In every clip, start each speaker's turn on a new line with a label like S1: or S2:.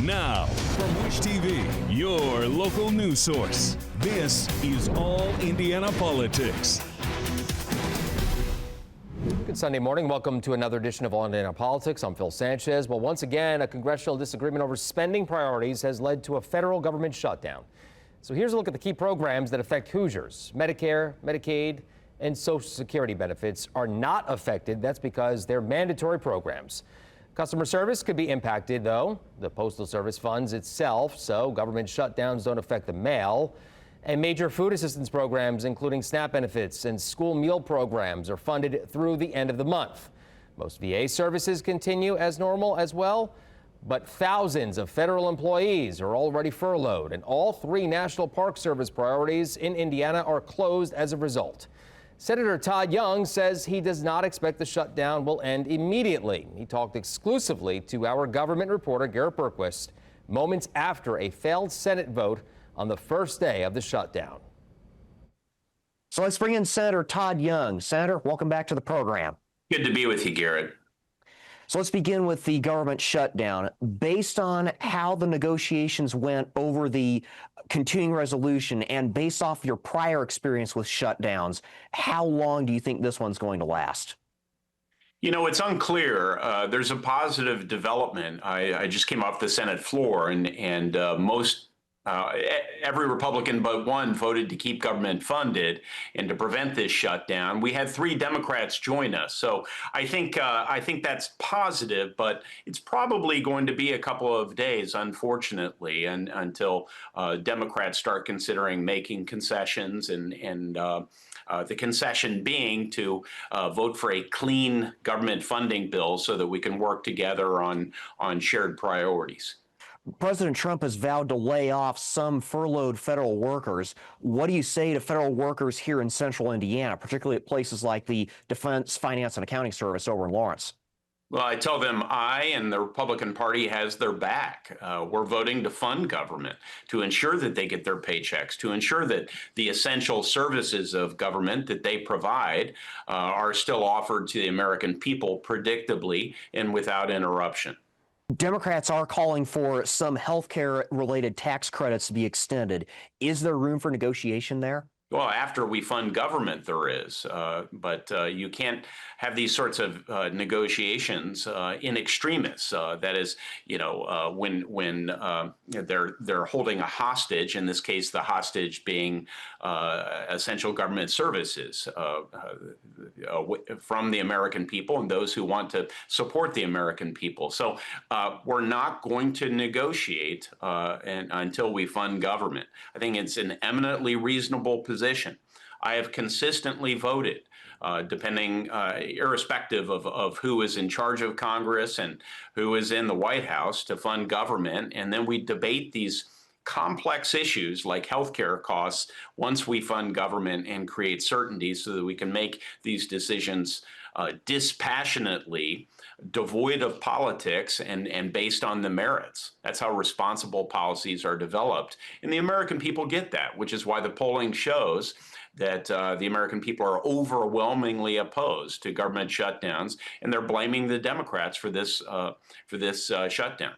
S1: Now, from Wish TV, your local news source, this is All Indiana Politics.
S2: Good Sunday morning. Welcome to another edition of All Indiana Politics. I'm Phil Sanchez. Well, once again, a congressional disagreement over spending priorities has led to a federal government shutdown. So here's a look at the key programs that affect Hoosiers. Medicare, Medicaid, and Social Security benefits are not affected. That's because they're mandatory programs. Customer service could be impacted, though. The Postal Service funds itself, so government shutdowns don't affect the mail. And major food assistance programs, including SNAP benefits and school meal programs, are funded through the end of the month. Most VA services continue as normal as well, but thousands of federal employees are already furloughed, and all three National Park Service priorities in Indiana are closed as a result. Senator Todd Young says he does not expect the shutdown will end immediately. He talked exclusively to our government reporter, Garrett Berquist, moments after a failed Senate vote on the first day of the shutdown.
S3: So let's bring in Senator Todd Young. Senator, welcome back to the program.
S4: Good to be with you, Garrett.
S3: So let's begin with the government shutdown. Based on how the negotiations went over the continuing resolution and based off your prior experience with shutdowns, how long do you think this one's going to last?
S4: You know, it's unclear. There's a positive development. I just came off the Senate floor, and every Republican but one voted to keep government funded and to prevent this shutdown. We had 3 Democrats join us, so I think that's positive. But it's probably going to be a couple of days, unfortunately, until Democrats start considering making concessions, and the concession being to vote for a clean government funding bill so that we can work together on shared priorities.
S3: President Trump has vowed to lay off some furloughed federal workers. What do you say to federal workers here in central Indiana, particularly at places like the Defense Finance and Accounting Service over in Lawrence?
S4: Well, I tell them I and the Republican Party has their back. We're voting to fund government, to ensure that they get their paychecks, to ensure that the essential services of government that they provide are still offered to the American people predictably and without interruption.
S3: Democrats are calling for some healthcare-related tax credits to be extended. Is there room for negotiation there?
S4: Well, after we fund government, there is, but you can't have these sorts of negotiations in extremis. That is, when they're holding a hostage. In this case, the hostage being essential government services from the American people and those who want to support the American people. So we're not going to negotiate until we fund government. I think it's an eminently reasonable position. I have consistently voted, irrespective of who is in charge of Congress and who is in the White House, to fund government. And then we debate these complex issues like healthcare costs once we fund government and create certainty so that we can make these decisions dispassionately, devoid of politics, and based on the merits. That's how responsible policies are developed. And the American people get that, which is why the polling shows that the American people are overwhelmingly opposed to government shutdowns, and they're blaming the Democrats for this shutdown.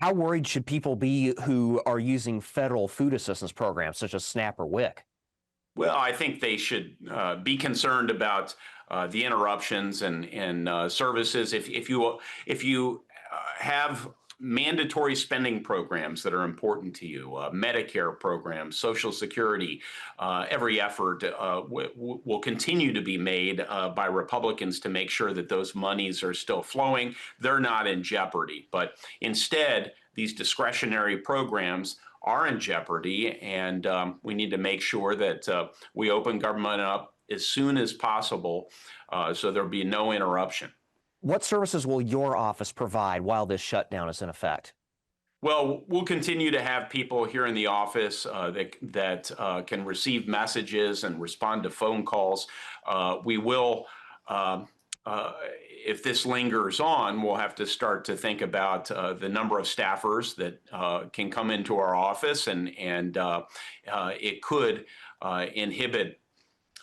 S3: How worried should people be who are using federal food assistance programs such as SNAP or WIC?
S4: Well, I think they should be concerned about the interruptions and services. If you have mandatory spending programs that are important to you, Medicare programs, Social Security, every effort will continue to be made by Republicans to make sure that those monies are still flowing. They're not in jeopardy. But instead, these discretionary programs are in jeopardy, and we need to make sure that we open government up as soon as possible so there'll be no interruption.
S3: What services will your office provide while this shutdown is in effect?
S4: Well, we'll continue to have people here in the office that can receive messages and respond to phone calls. We will, if this lingers on, we'll have to start to think about the number of staffers that can come into our office, and it could inhibit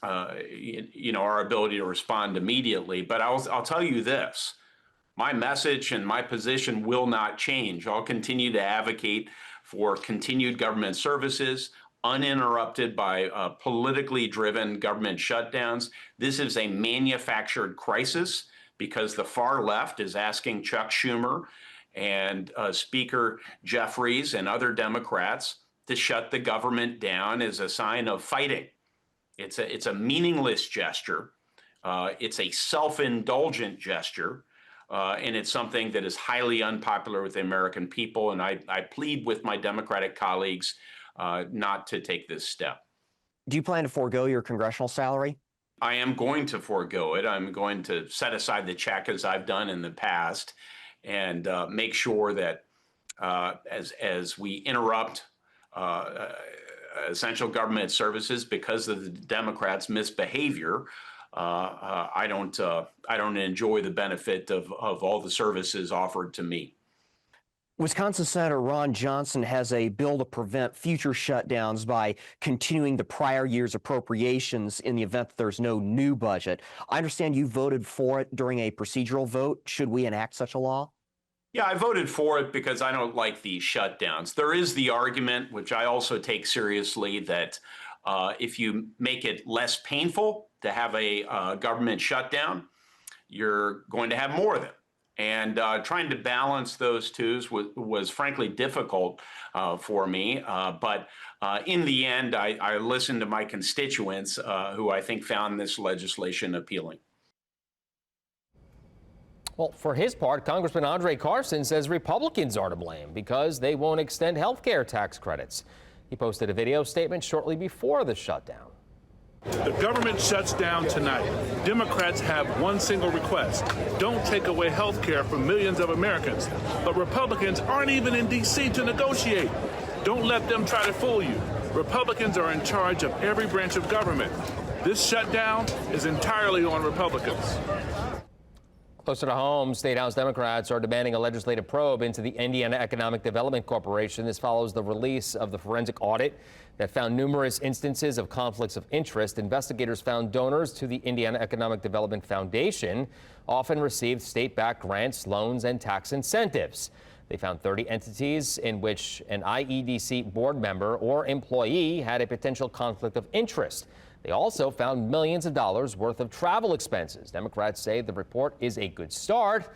S4: our ability to respond immediately. But I'll tell you this: My message and my position will not change. I'll continue to advocate for continued government services, uninterrupted by politically driven government shutdowns. This is a manufactured crisis because the far left is asking Chuck Schumer and Speaker Jeffries and other Democrats to shut the government down as a sign of fighting. It's a meaningless gesture. It's a self-indulgent gesture. And it's something that is highly unpopular with the American people. And I plead with my Democratic colleagues not to take this step.
S3: Do you plan to forego your congressional salary?
S4: I am going to forego it. I'm going to set aside the check as I've done in the past and make sure that as we interrupt essential government services because of the Democrats' misbehavior, I don't enjoy the benefit of all the services offered to me.
S3: Wisconsin Senator Ron Johnson has a bill to prevent future shutdowns by continuing the prior year's appropriations in the event that there's no new budget. I understand you voted for it during a procedural vote. Should we enact such a law?
S4: Yeah, I voted for it because I don't like these shutdowns. There is the argument, which I also take seriously, that if you make it less painful to have a government shutdown, you're going to have more of them. And trying to balance those two was frankly difficult for me. But in the end, I listened to my constituents who I think found this legislation appealing.
S2: Well, for his part, Congressman André Carson says Republicans are to blame because they won't extend health care tax credits. He posted a video statement shortly before the shutdown.
S5: The government shuts down tonight. Democrats have one single request. Don't take away health care from millions of Americans. But Republicans aren't even in D.C. to negotiate. Don't let them try to fool you. Republicans are in charge of every branch of government. This shutdown is entirely on Republicans.
S2: Closer to home, State House Democrats are demanding a legislative probe into the Indiana Economic Development Corporation. This follows the release of the forensic audit that found numerous instances of conflicts of interest. Investigators found donors to the Indiana Economic Development Foundation often received state-backed grants, loans, and tax incentives. They found 30 entities in which an IEDC board member or employee had a potential conflict of interest. They also found millions of dollars worth of travel expenses. Democrats say the report is a good start,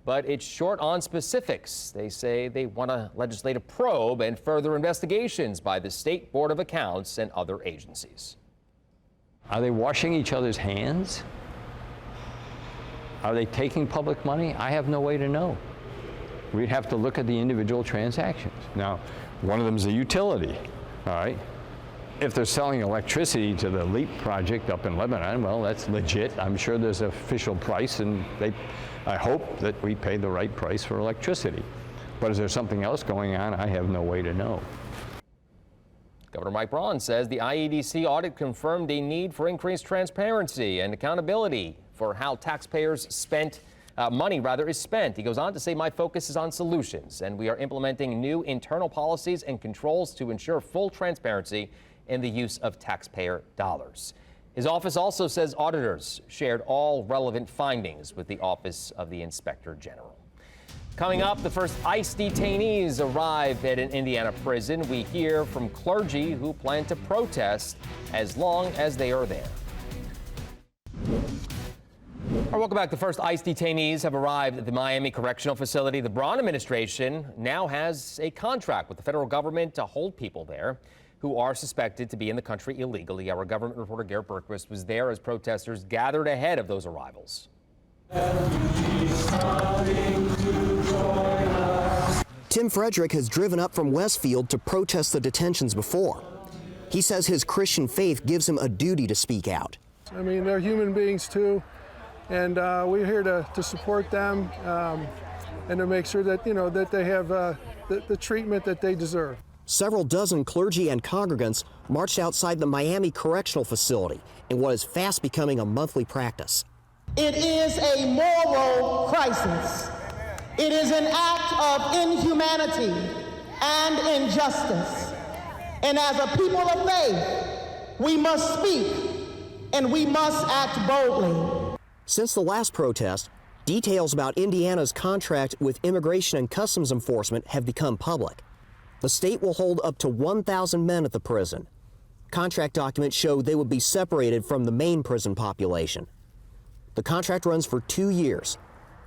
S2: but it's short on specifics. They say they want a legislative probe and further investigations by the State Board of Accounts and other agencies.
S6: Are they washing each other's hands? Are they taking public money? I have no way to know. We'd have to look at the individual transactions. Now, one of them is a utility, all right? If they're selling electricity to the LEAP project up in Lebanon, well, that's legit. I'm sure there's an official price, and I hope that we pay the right price for electricity. But is there something else going on? I have no way to know.
S2: Governor Mike Braun says the IEDC audit confirmed a need for increased transparency and accountability for how taxpayers money is spent. He goes on to say, my focus is on solutions, and we are implementing new internal policies and controls to ensure full transparency in the use of taxpayer dollars. His office also says auditors shared all relevant findings with the Office of the Inspector General. Coming up, the first ICE detainees arrive at an Indiana prison. We hear from clergy who plan to protest as long as they are there. Welcome back. The first ICE detainees have arrived at the Miami Correctional Facility. The Braun administration now has a contract with the federal government to hold people there who are suspected to be in the country illegally. Our government reporter Garrett Berquist was there as protesters gathered ahead of those arrivals.
S7: Tim Frederick has driven up from Westfield to protest the detentions before. He says his Christian faith gives him a duty to speak out.
S8: I mean, they're human beings too, and we're here to support them and to make sure that, that they have the treatment that they deserve.
S7: Several dozen clergy and congregants marched outside the Miami Correctional Facility in what is fast becoming a monthly practice.
S9: It is a moral crisis. It is an act of inhumanity and injustice. And as a people of faith, we must speak and we must act boldly.
S7: Since the last protest, Details about Indiana's contract with Immigration and Customs Enforcement have become public. The state will hold up to 1,000 men at the prison. Contract documents show they would be separated from the main prison population. The contract runs for 2 years.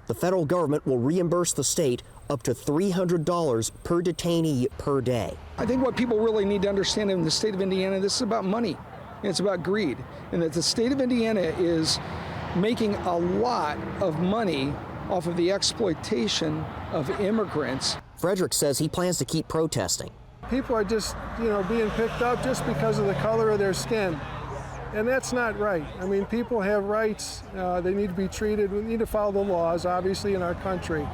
S7: The federal government will reimburse the state up to $300 per detainee per day.
S10: I think what people really need to understand in the state of Indiana, this is about money. It's about greed. And that the state of Indiana is making a lot of money off of the exploitation of immigrants.
S7: Frederick says he plans to keep protesting.
S8: People are just, being picked up just because of the color of their skin. And that's not right. I mean, people have rights. They need to be treated. We need to follow the laws, obviously, in our country.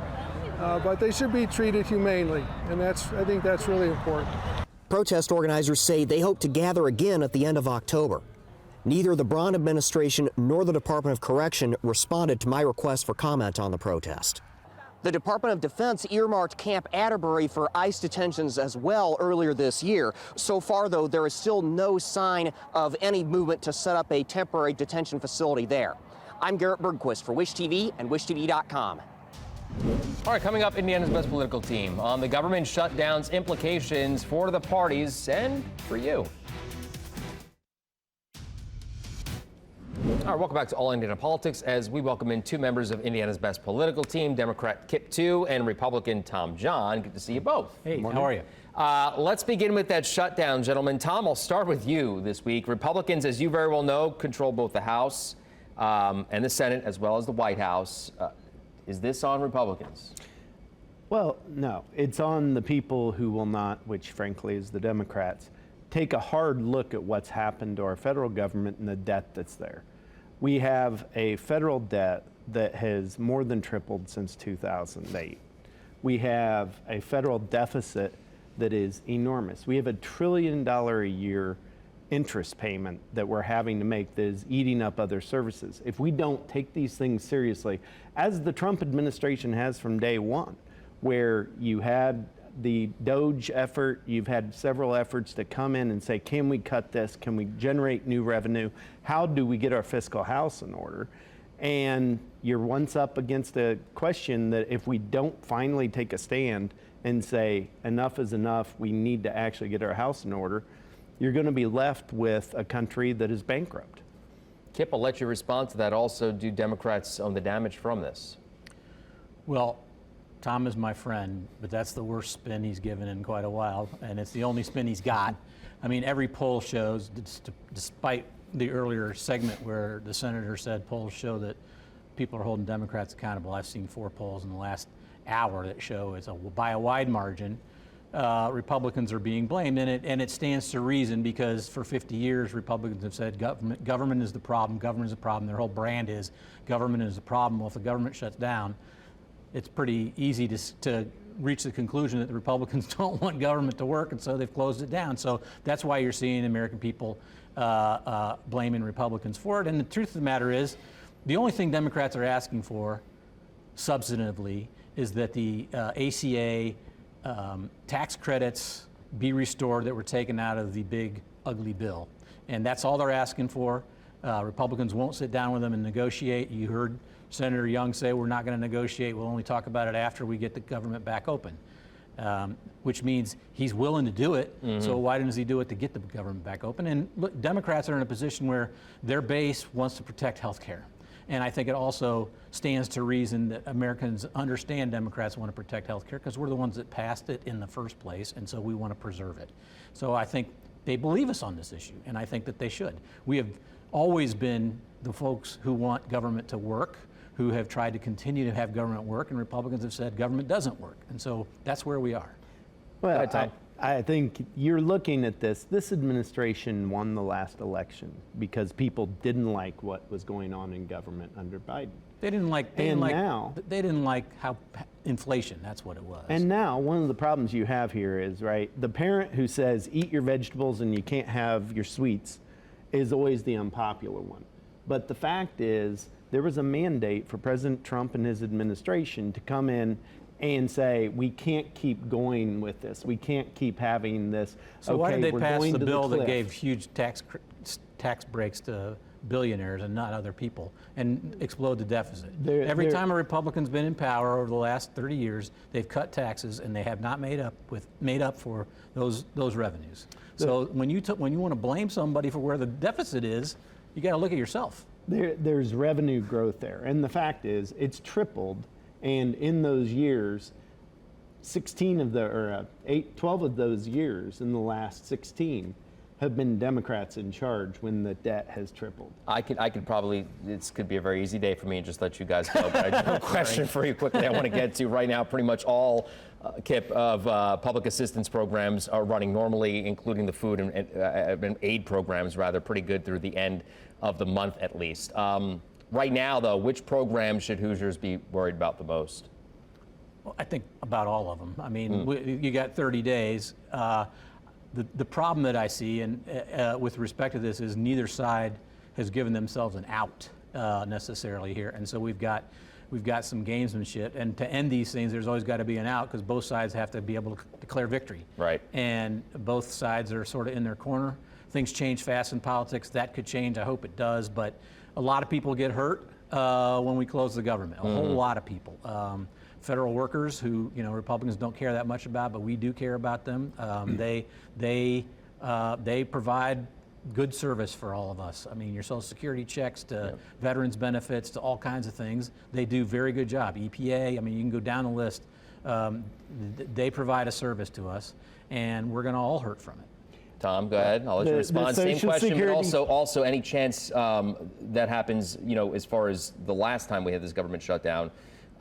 S8: But they should be treated humanely. And I think that's really important.
S7: Protest organizers say they hope to gather again at the end of October. Neither the Braun administration nor the Department of Correction responded to my request for comment on the protest. The Department of Defense earmarked Camp Atterbury for ICE detentions as well earlier this year. So far, though, there is still no sign of any movement to set up a temporary detention facility there. I'm Garrett Bergquist for Wish TV and WishTV.com.
S2: All right, coming up, Indiana's best political team on the government shutdown's implications for the parties and for you. All right, welcome back to All Indiana Politics as we welcome in two members of Indiana's best political team, Democrat Kip Tu and Republican Tom John. Good to see you both.
S11: Hey, how are you?
S2: Let's begin with that shutdown, gentlemen. Tom, I'll start with you this week. Republicans, as you very well know, control both the House and the Senate, as well as the White House. Is this on Republicans?
S11: Well, no. It's on the people who will not, which frankly is the Democrats, take a hard look at what's happened to our federal government and the debt that's there. We have a federal debt that has more than tripled since 2008. We have a federal deficit that is enormous. We have $1 trillion a year interest payment that we're having to make that is eating up other services. If we don't take these things seriously, as the Trump administration has from day one, where you had the DOGE effort, you've had several efforts to come in and say, can we cut this? Can we generate new revenue? How do we get our fiscal house in order? And you're once up against a question that if we don't finally take a stand and say, enough is enough, we need to actually get our house in order, you're going to be left with a country that is bankrupt.
S2: Kip, I'll let you respond to that. Also, do Democrats own the damage from this?
S12: Well, Tom is my friend, but that's the worst spin he's given in quite a while, and it's the only spin he's got. I mean, every poll shows, despite the earlier segment where the senator said polls show that people are holding Democrats accountable. I've seen 4 polls in the last hour that show it's by a wide margin. Republicans are being blamed, and it stands to reason because for 50 years Republicans have said government is the problem, government is the problem. Their whole brand is government is the problem. Well, if the government shuts down, it's pretty easy to reach the conclusion that the Republicans don't want government to work, and so they've closed it down. So that's why you're seeing American people blaming Republicans for it. And the truth of the matter is, the only thing Democrats are asking for, substantively, is that the ACA tax credits be restored that were taken out of the big, ugly bill. And that's all they're asking for. Republicans won't sit down with them and negotiate. You heard Senator Young say we're not going to negotiate. We'll only talk about it after we get the government back open, which means he's willing to do it. Mm-hmm. So why doesn't he do it to get the government back open? And look, Democrats are in a position where their base wants to protect health care. And I think it also stands to reason that Americans understand Democrats want to protect health care because we're the ones that passed it in the first place, and so we want to preserve it. So I think they believe us on this issue, and I think that they should. We have always been the folks who want government to work, who have tried to continue to have government work, and Republicans have said government doesn't work. And so that's where we are.
S11: Well, I think you're looking at this. This administration won the last election because people didn't like what was going on in government under Biden.
S12: They didn't like how inflation, that's what it was.
S11: And now one of the problems you have here is, right, the parent who says eat your vegetables and you can't have your sweets is always the unpopular one. But the fact is, there was a mandate for President Trump and his administration to come in and say, we can't keep going with this. We can't keep having this.
S12: So why did they pass the bill that gave huge tax breaks to billionaires and not other people, and explode the deficit. Every time a Republican's been in power over the last 30 years, they've cut taxes and they have not made up for those revenues. So when you want to blame somebody for where the deficit is, you got to look at yourself.
S11: There's revenue growth there, and the fact is it's tripled, and in those years, 12 of those years in the last 16 have been Democrats in charge when the debt has tripled.
S2: I could probably, this could be a very easy day for me and just let you guys go, but I do have a question for you quickly I want to get to right now. Pretty much all, Kip, of public assistance programs are running normally, including the food and aid programs, rather, pretty good through the end of the month at least. Right now, though, which programs should Hoosiers be worried about the most?
S12: Well, I think about all of them. I mean, you got 30 days. The problem that I see, and with respect to this, is neither side has given themselves an out necessarily here, and so we've got some gamesmanship. And to end these things, there's always got to be an out because both sides have to be able to declare victory.
S2: Right.
S12: And both sides are sort of in their corner. Things change fast in politics. That could change. I hope it does. But a lot of people get hurt when we close the government. A whole lot of people. Federal workers who, Republicans don't care that much about, but we do care about them. They provide good service for all of us. I mean, your Social Security checks to veterans benefits to all kinds of things. They do a very good job. EPA, I mean, you can go down the list. They provide a service to us, and we're going to all hurt from it.
S2: Tom, go ahead. I'll let you respond. Same question, but also any chance that happens, as far as the last time we had this government shutdown,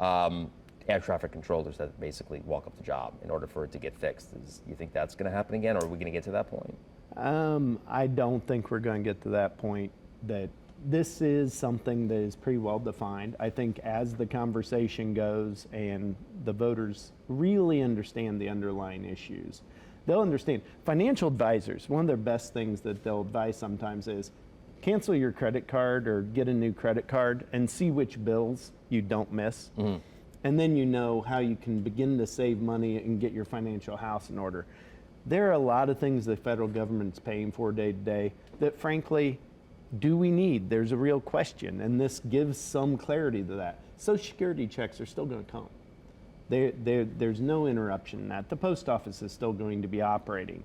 S2: air traffic controllers that basically walk up the job in order for it to get fixed. You think that's going to happen again, or are we going to get to that point?
S11: I don't think we're going to get to that point. That this is something that is pretty well defined. I think as the conversation goes and the voters really understand the underlying issues, they'll understand. Financial advisors, one of their best things that they'll advise sometimes is cancel your credit card or get a new credit card and see which bills you don't miss. And then you know how you can begin to save money and get your financial house in order. There are a lot of things the federal government's paying for day to day that, frankly, do we need? There's a real question, and this gives some clarity to that. Social Security checks are still going to come. There's no interruption in that. The post office is still going to be operating.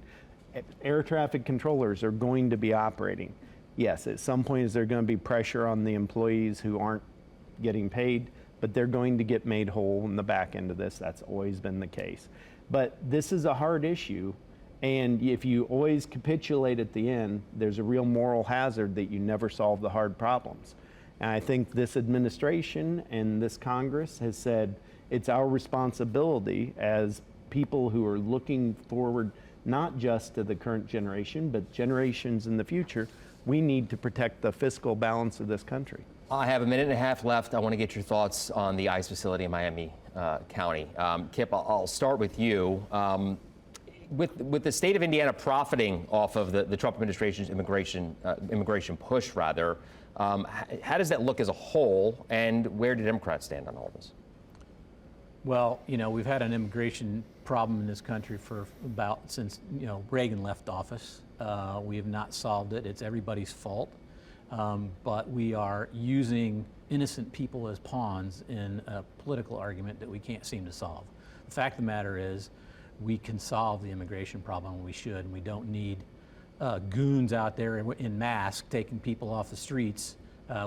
S11: Air traffic controllers are going to be operating. Yes, at some point is there going to be pressure on the employees who aren't getting paid, but they're going to get made whole in the back end of this. That's always been the case. But this is a hard issue, and if you always capitulate at the end, there's a real moral hazard that you never solve the hard problems. And I think this administration and this Congress has said it's our responsibility as people who are looking forward not just to the current generation, but generations in the future. We need to protect the fiscal balance of this country.
S2: I have a minute and a half left. I want to get your thoughts on the ICE facility in Miami County. Kip, I'll start with you. With the state of Indiana profiting off of the Trump administration's immigration push, rather, how does that look as a whole, and where do Democrats stand on all this?
S12: Well, we've had an immigration problem in this country since Reagan left office. We have not solved it. It's everybody's fault. But we are using innocent people as pawns in a political argument that we can't seem to solve. The fact of the matter is, we can solve the immigration problem, and we should, and we don't need goons out there in masks taking people off the streets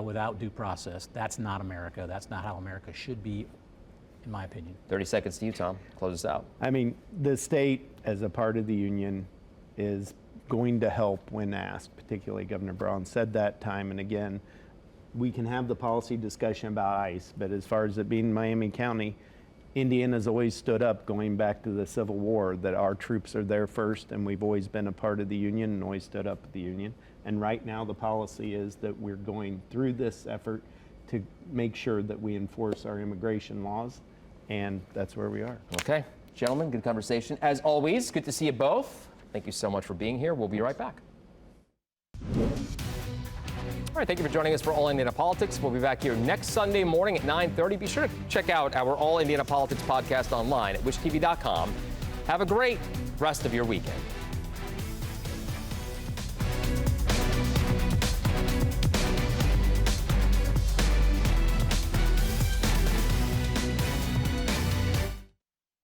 S12: without due process. That's not America. That's not how America should be, in my opinion. 30
S2: seconds to you, Tom. Close us out.
S11: I mean, the state, as a part of the union, is going to help when asked. Particularly Governor Braun said that time and again. We can have the policy discussion about ICE, but as far as it being Miami County, Indiana's always stood up, going back to the Civil War, that our troops are there first, and we've always been a part of the union and always stood up with the union. And right now the policy is that we're going through this effort to make sure that we enforce our immigration laws, and that's where we are.
S2: Okay, gentlemen, good conversation. As always, good to see you both. Thank you so much for being here. We'll be right back. All right, thank you for joining us for All Indiana Politics. We'll be back here next Sunday morning at 9:30. Be sure to check out our All Indiana Politics podcast online at wishtv.com. Have a great rest of your weekend.